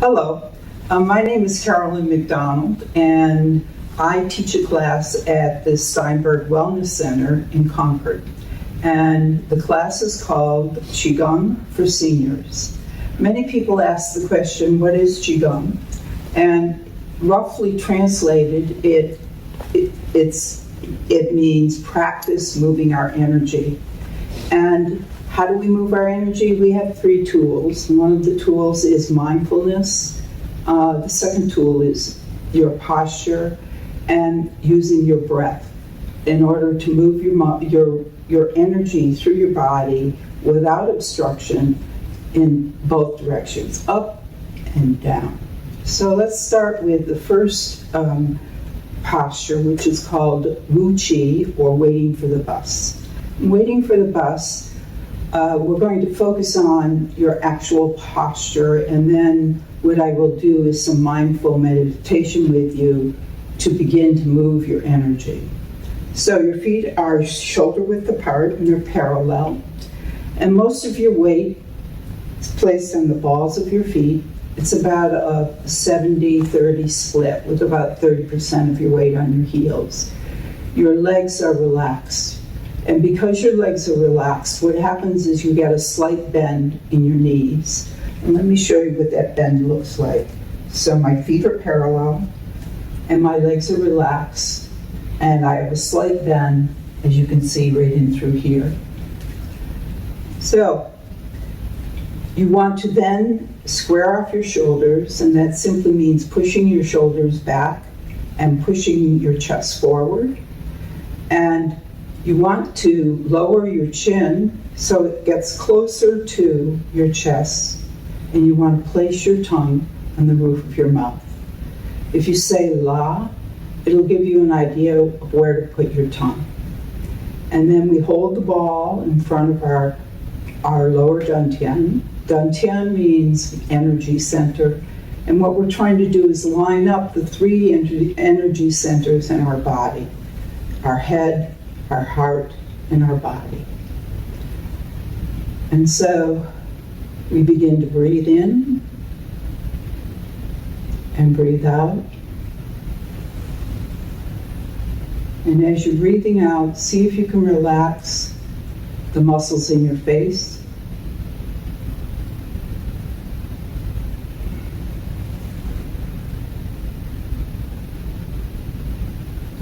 Hello, my name is Carolyn McDonald, and I teach a class at the Steinberg Wellness Center in Concord. And the class is called Qigong for Seniors. Many people ask the question, what is Qigong? And roughly translated, it means practice moving our energy. And how do we move our energy? We have 3 tools. One of the tools is mindfulness. The second tool is your posture and using your breath in order to move your energy through your body without obstruction in both directions, up and down. So let's start with the first posture, which is called Wu Qi, or waiting for the bus. Waiting for the bus, we're going to focus on your actual posture, and then what I will do is some mindful meditation with you to begin to move your energy. So your feet are shoulder width apart and they're parallel, and most of your weight is placed on the balls of your feet. It's about a 70-30 split, with about 30% of your weight on your heels. Your legs are relaxed. And because your legs are relaxed, what happens is you get a slight bend in your knees. And let me show you what that bend looks like. So my feet are parallel, and my legs are relaxed, and I have a slight bend, as you can see right in through here. So you want to then square off your shoulders, and that simply means pushing your shoulders back and pushing your chest forward. And you want to lower your chin so it gets closer to your chest, and you want to place your tongue on the roof of your mouth. If you say la, it'll give you an idea of where to put your tongue. And then we hold the ball in front of our lower dantian. Dantian means energy center. And what we're trying to do is line up the 3 energy centers in our body: our head, our heart, and our body. And so we begin to breathe in and breathe out. And as you're breathing out, see if you can relax the muscles in your face.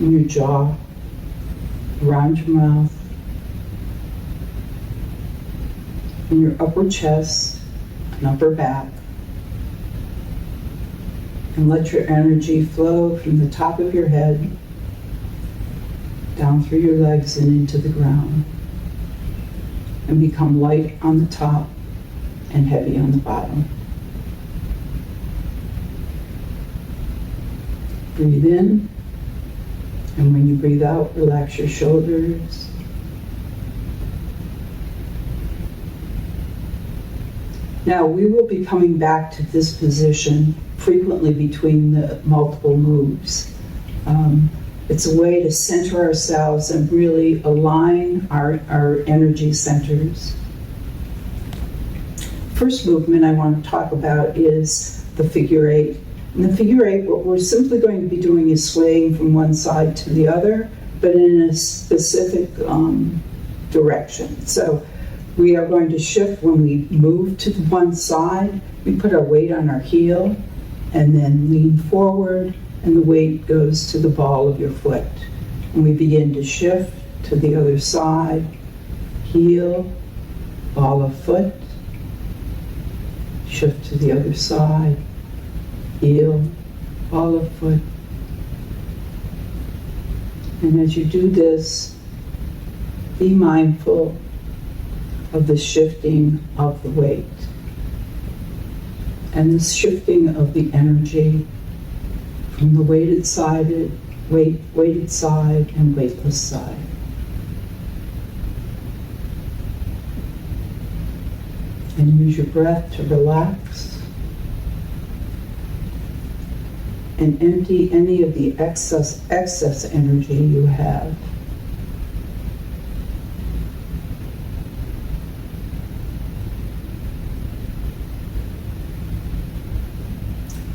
In your jaw, around your mouth, in your upper chest and upper back. And let your energy flow from the top of your head down through your legs and into the ground, and become light on the top and heavy on the bottom. Breathe in. And when you breathe out, relax your shoulders. Now, we will be coming back to this position frequently between the multiple moves. It's a way to center ourselves and really align our energy centers. First movement I want to talk about is the figure 8. In the figure 8, what we're simply going to be doing is swaying from one side to the other, but in a specific direction. So we are going to shift when we move to the one side. We put our weight on our heel and then lean forward, and the weight goes to the ball of your foot. And we begin to shift to the other side, heel, ball of foot, shift to the other side, heel, ball of foot. And as you do this, be mindful of the shifting of the weight and the shifting of the energy from the weighted side and weightless side. And use your breath to relax and empty any of the excess energy you have.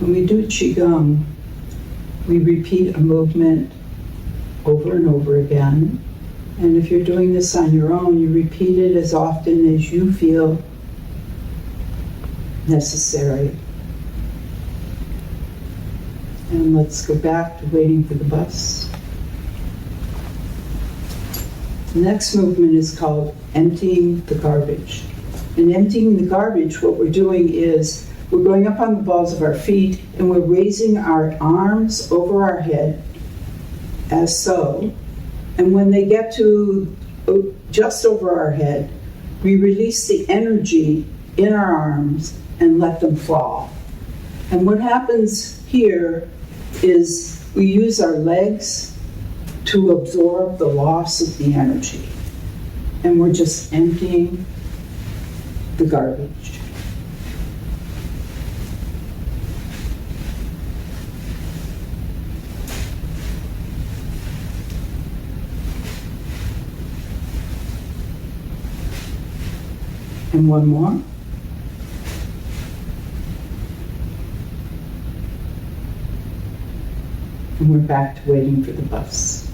When we do Qigong, we repeat a movement over and over again. And if you're doing this on your own, you repeat it as often as you feel necessary. And let's go back to waiting for the bus. The next movement is called emptying the garbage. In emptying the garbage, what we're doing is we're going up on the balls of our feet and we're raising our arms over our head, as so. And when they get to just over our head, we release the energy in our arms and let them fall. And what happens here is we use our legs to absorb the loss of the energy. And we're just emptying the garbage. And one more. And we're back to waiting for the bus.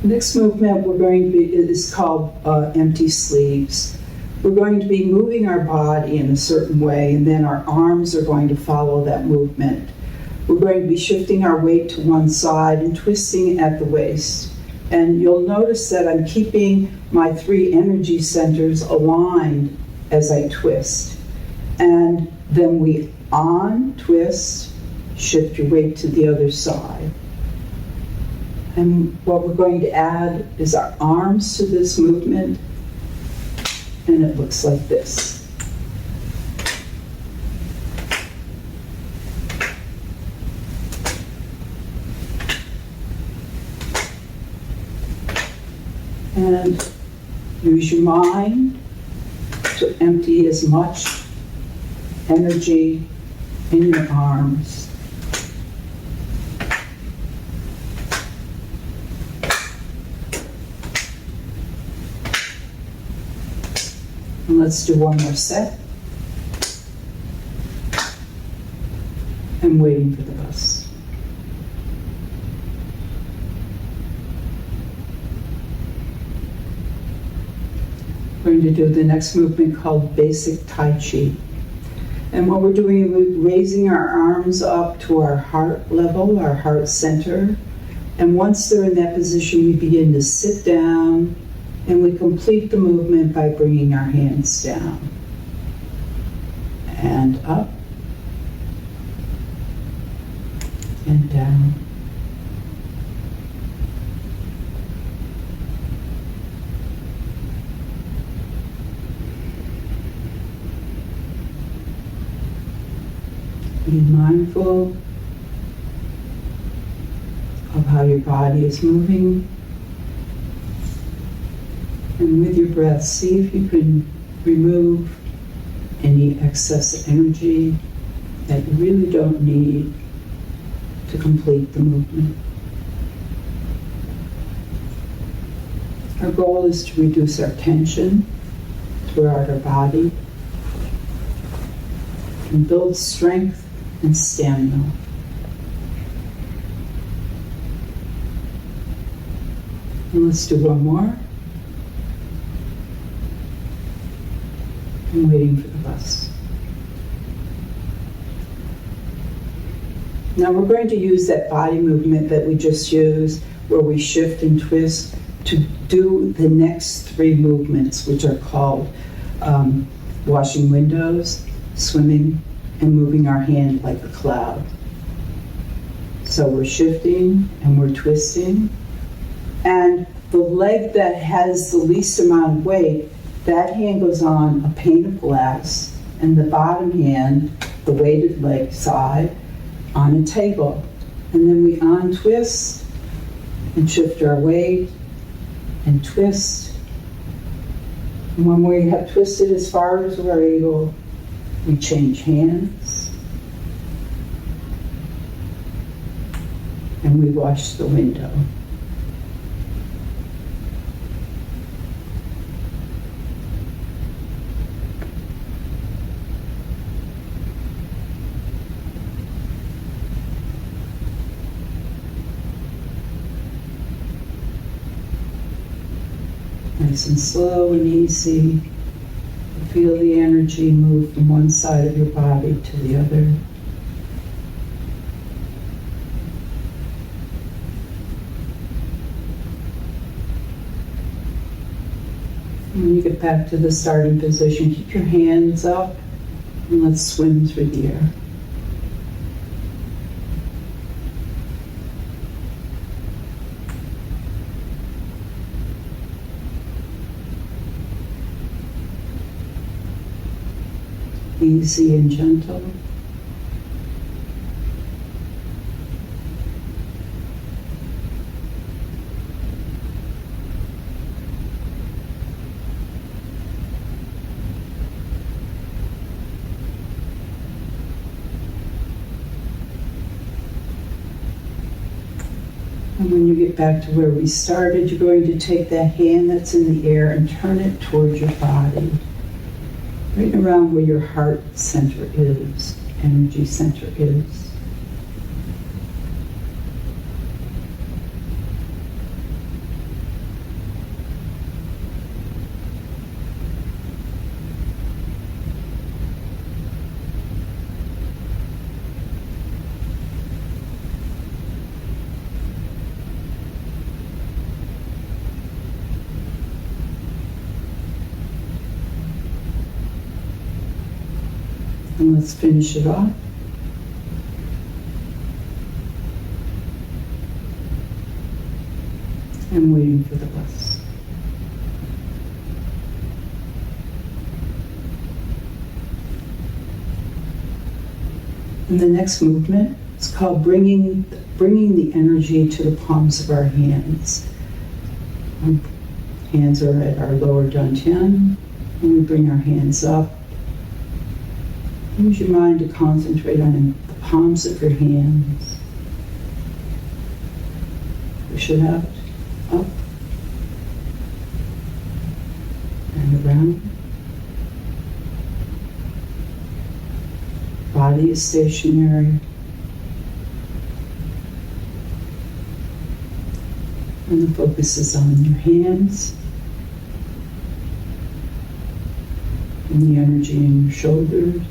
Next movement is called empty sleeves. We're going to be moving our body in a certain way, and then our arms are going to follow that movement. We're going to be shifting our weight to one side and twisting at the waist. And you'll notice that I'm keeping my 3 energy centers aligned as I twist. And then we twist, shift your weight to the other side. And what we're going to add is our arms to this movement, and it looks like this. And use your mind to empty as much energy in your arms. And let's do one more set. And waiting for the bus. We're going to do the next movement called basic Tai Chi. And what we're doing, we're raising our arms up to our heart level, our heart center. And once they're in that position, we begin to sit down, and we complete the movement by bringing our hands down. And up. And down. Be mindful of how your body is moving. And with your breath, see if you can remove any excess energy that you really don't need to complete the movement. Our goal is to reduce our tension throughout our body and build strength and stamina. And let's do one more. I'm waiting for the bus. Now we're going to use that body movement that we just used, where we shift and twist, to do the next 3 movements, which are called washing windows, swimming, and moving our hand like a cloud. So we're shifting and we're twisting. And the leg that has the least amount of weight, that hand goes on a pane of glass, and the bottom hand, the weighted leg side, on a table. And then we untwist and shift our weight and twist. And when we have twisted as far as we're able, we change hands. And we wash the window. Nice and slow and easy. Feel the energy move from one side of your body to the other. When you get back to the starting position, keep your hands up and let's swim through the air. Easy and gentle. And when you get back to where we started, you're going to take that hand that's in the air and turn it towards your body. Right around where your heart center is, energy center is. And let's finish it off. I'm waiting for the bus. And the next movement is called bringing the energy to the palms of our hands. Our hands are at our lower dantian, and we bring our hands up. Use your mind to concentrate on the palms of your hands. Push it out, up, and around. Body is stationary. And the focus is on your hands and the energy in your shoulders.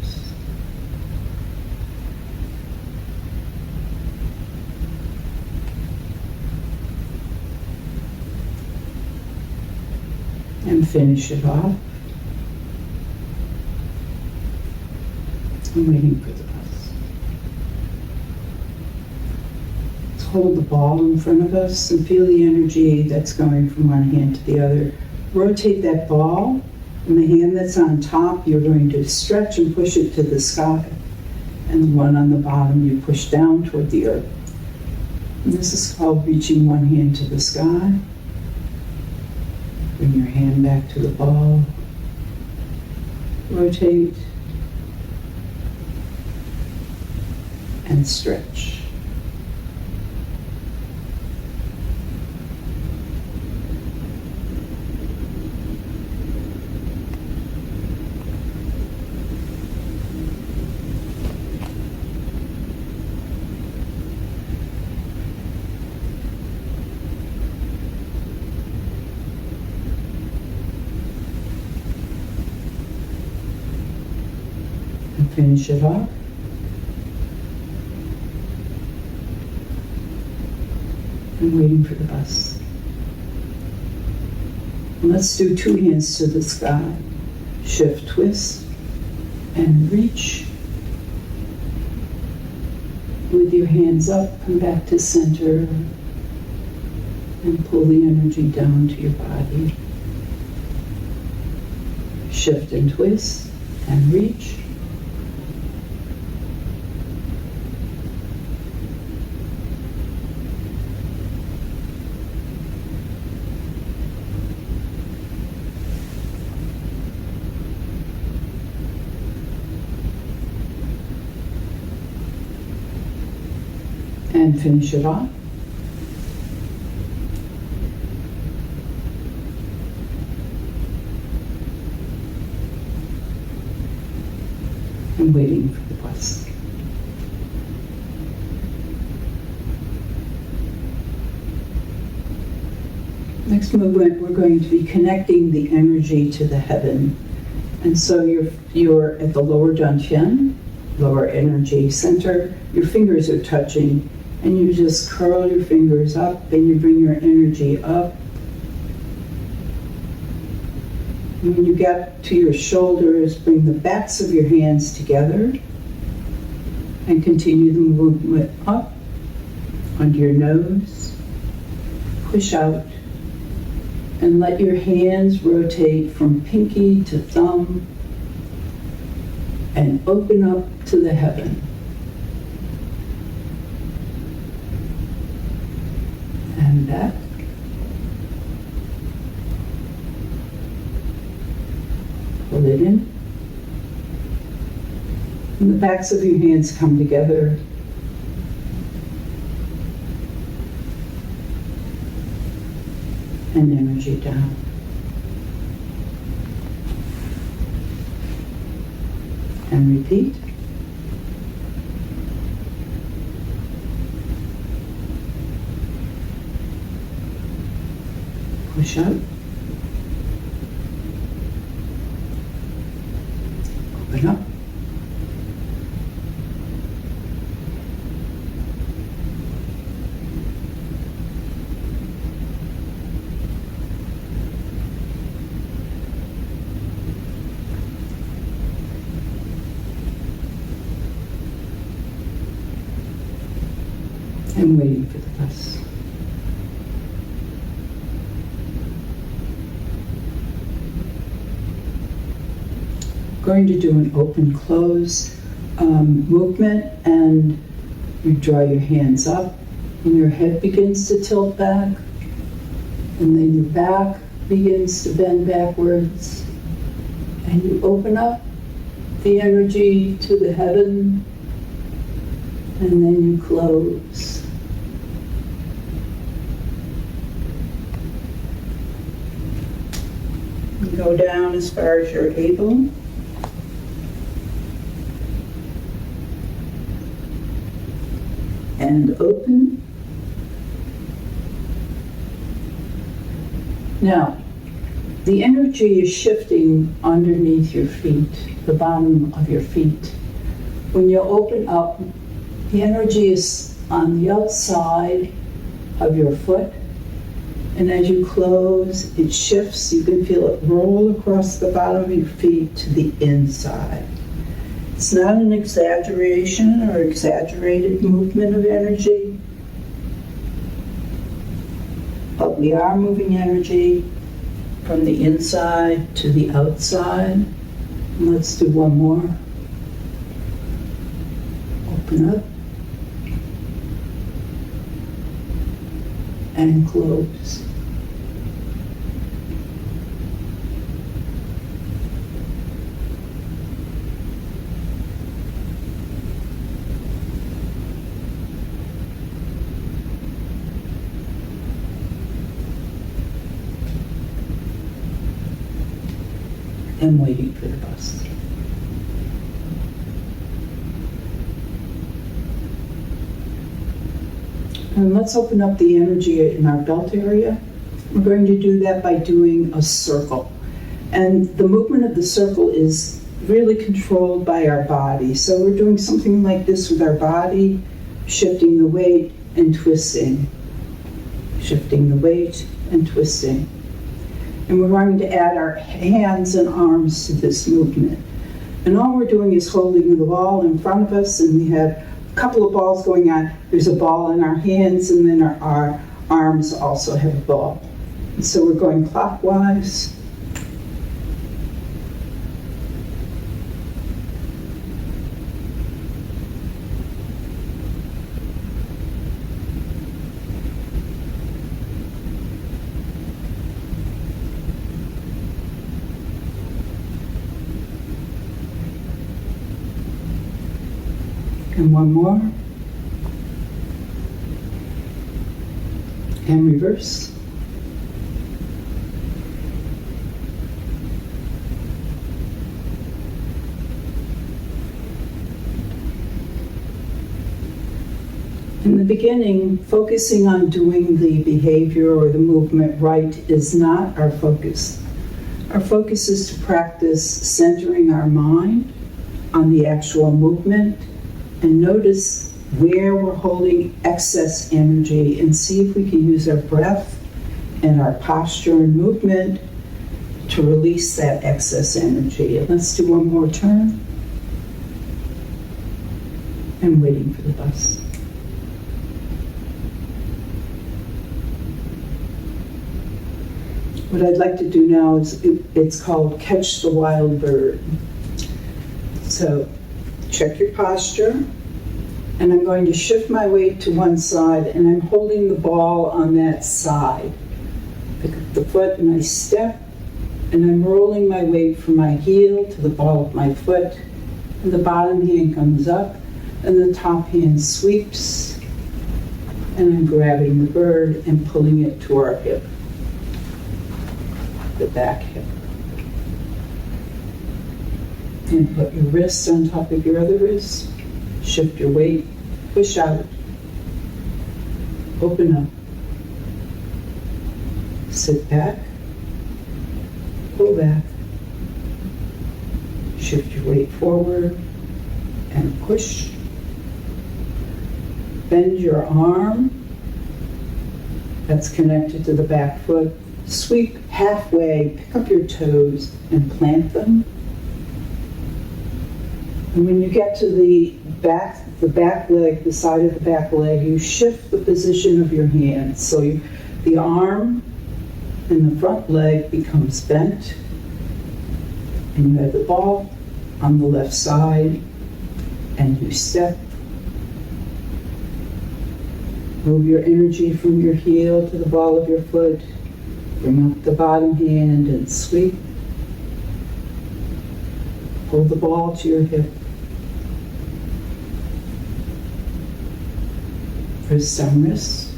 And finish it off. I'm waiting for the bus. Let's hold the ball in front of us and feel the energy that's going from one hand to the other. Rotate that ball, and the hand that's on top, you're going to stretch and push it to the sky. And the one on the bottom, you push down toward the earth. And this is called reaching one hand to the sky. Bring your hand back to the ball. Rotate. And stretch. And finish it off. I'm waiting for the bus. And let's do two hands to the sky. Shift, twist, and reach. With your hands up, come back to center and pull the energy down to your body. Shift and twist and reach. And finish it off. I'm waiting for the bus. Next movement, we're going to be connecting the energy to the heaven. And so you're at the lower dantian, lower energy center. Your fingers are touching, and you just curl your fingers up, and you bring your energy up. And when you get to your shoulders, bring the backs of your hands together, and continue the movement up, under your nose, push out, and let your hands rotate from pinky to thumb and open up to the heaven. And back. Pull it in. And the backs of your hands come together. And energy down. And repeat. Push out. Open up. And waiting for the bus. Going to do an open-close movement, and you draw your hands up, and your head begins to tilt back, and then your back begins to bend backwards, and you open up the energy to the heaven, and then you close. Go down as far as you're able. And open. Now, the energy is shifting underneath your feet, the bottom of your feet. When you open up, the energy is on the outside of your foot. And as you close, it shifts. You can feel it roll across the bottom of your feet to the inside. It's not an exaggeration or exaggerated movement of energy, but we are moving energy from the inside to the outside. And let's do one more. Open up. And close. And waiting for the bus. And let's open up the energy in our belt area. We're going to do that by doing a circle. And the movement of the circle is really controlled by our body. So we're doing something like this with our body, shifting the weight and twisting. Shifting the weight and twisting. And we're going to add our hands and arms to this movement. And all we're doing is holding the ball in front of us, and we have a couple of balls going on. There's a ball in our hands, and then our arms also have a ball. And so we're going clockwise. And one more. And reverse. In the beginning, focusing on doing the behavior or the movement right is not our focus. Our focus is to practice centering our mind on the actual movement and notice where we're holding excess energy and see if we can use our breath and our posture and movement to release that excess energy. And let's do one more turn. And waiting for the bus. What I'd like to do now is, it's called Catch the Wild Bird. So check your posture, and I'm going to shift my weight to one side, and I'm holding the ball on that side. Pick up the foot and I step, and I'm rolling my weight from my heel to the ball of my foot, and the bottom hand comes up, and the top hand sweeps, and I'm grabbing the bird and pulling it to our hip, the back hip. And put your wrist on top of your other wrist, shift your weight, push out, open up, sit back, pull back, shift your weight forward, and push. Bend your arm that's connected to the back foot. Sweep halfway, pick up your toes and plant them. And when you get to the back leg, the side of the back leg, you shift the position of your hands. So the arm and the front leg becomes bent, and you have the ball on the left side, and you step. Move your energy from your heel to the ball of your foot. Bring up the bottom hand and sweep. Pull the ball to your hip. Wrist on wrist.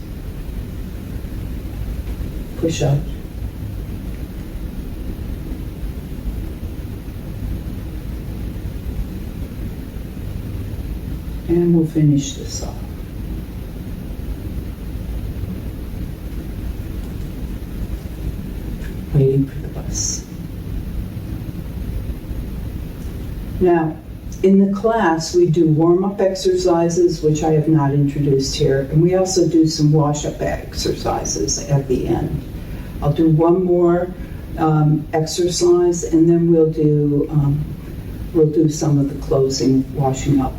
Push up. And we'll finish this off. Waiting for the bus. Now, in the class, we do warm-up exercises, which I have not introduced here, and we also do some wash-up exercises at the end. I'll do one more exercise, and then we'll do some of the closing washing up.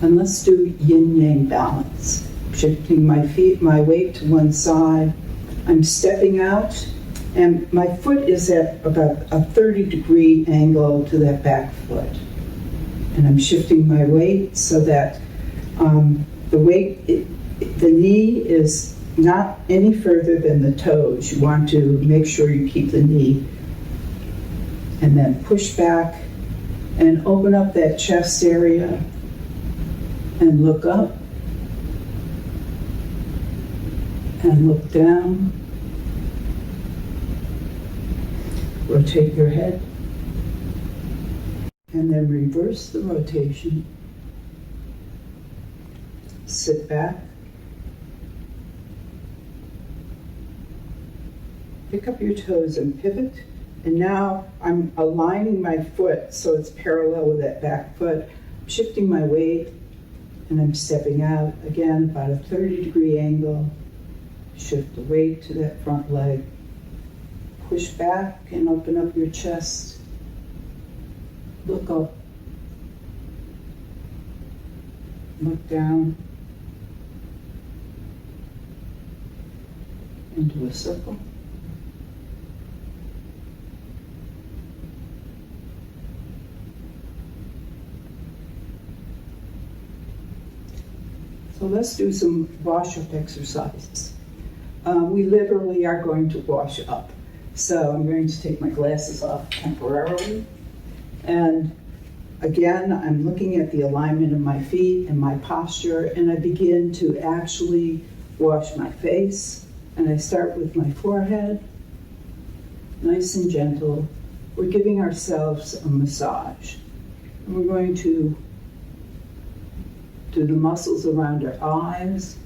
And let's do yin-yang balance. Shifting my weight to one side. I'm stepping out, and my foot is at about a 30-degree angle to that back foot. And I'm shifting my weight so that the knee is not any further than the toes. You want to make sure you keep the knee. And then push back and open up that chest area and look up and look down. Rotate your head. And then reverse the rotation. Sit back. Pick up your toes and pivot. And now I'm aligning my foot so it's parallel with that back foot. I'm shifting my weight and I'm stepping out. Again, about a 30-degree angle. Shift the weight to that front leg. Push back and open up your chest. Look up. Look down. Into a circle. So let's do some wash-up exercises. We literally are going to wash up. So I'm going to take my glasses off temporarily. And again, I'm looking at the alignment of my feet and my posture, and I begin to actually wash my face. And I start with my forehead, nice and gentle. We're giving ourselves a massage. And we're going to do the muscles around our eyes,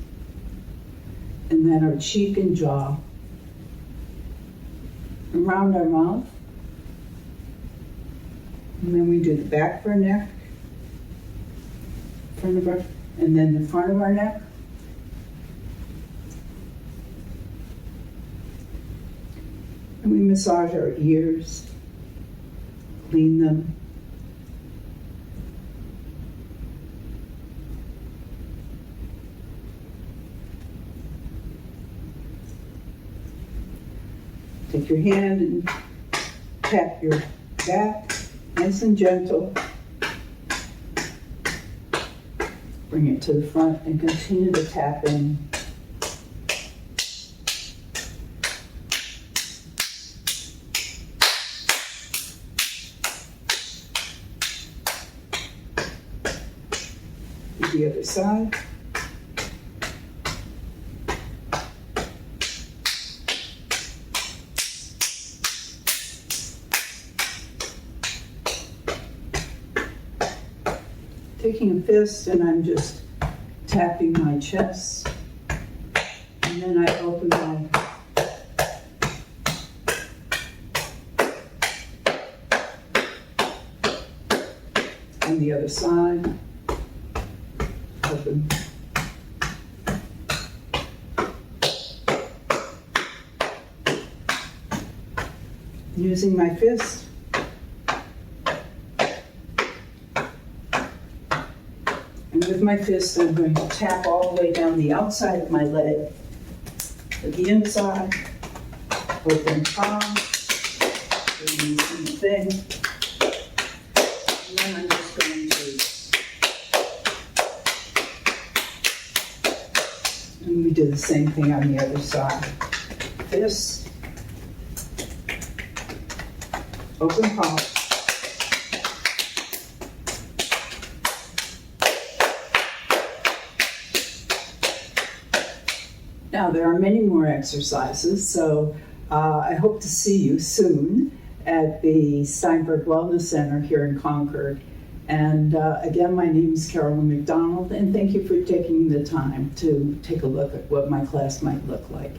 and then our cheek and jaw, around our mouth, and then we do the back of our neck, front of our, and then the front of our neck, and we massage our ears, clean them. Take your hand and tap your back, nice and gentle. Bring it to the front and continue to tap in. Do the other side. Taking a fist and I'm just tapping my chest, and then I open my on the other side, open. Using my fist, and with my fist, I'm going to tap all the way down the outside of my leg to the inside, open palm, doing the same thing. And then I'm just going to, and we do the same thing on the other side. Fist, open palm. Now, there are many more exercises, so I hope to see you soon at the Steinberg Wellness Center here in Concord. And again, my name is Carolyn McDonald, and thank you for taking the time to take a look at what my class might look like.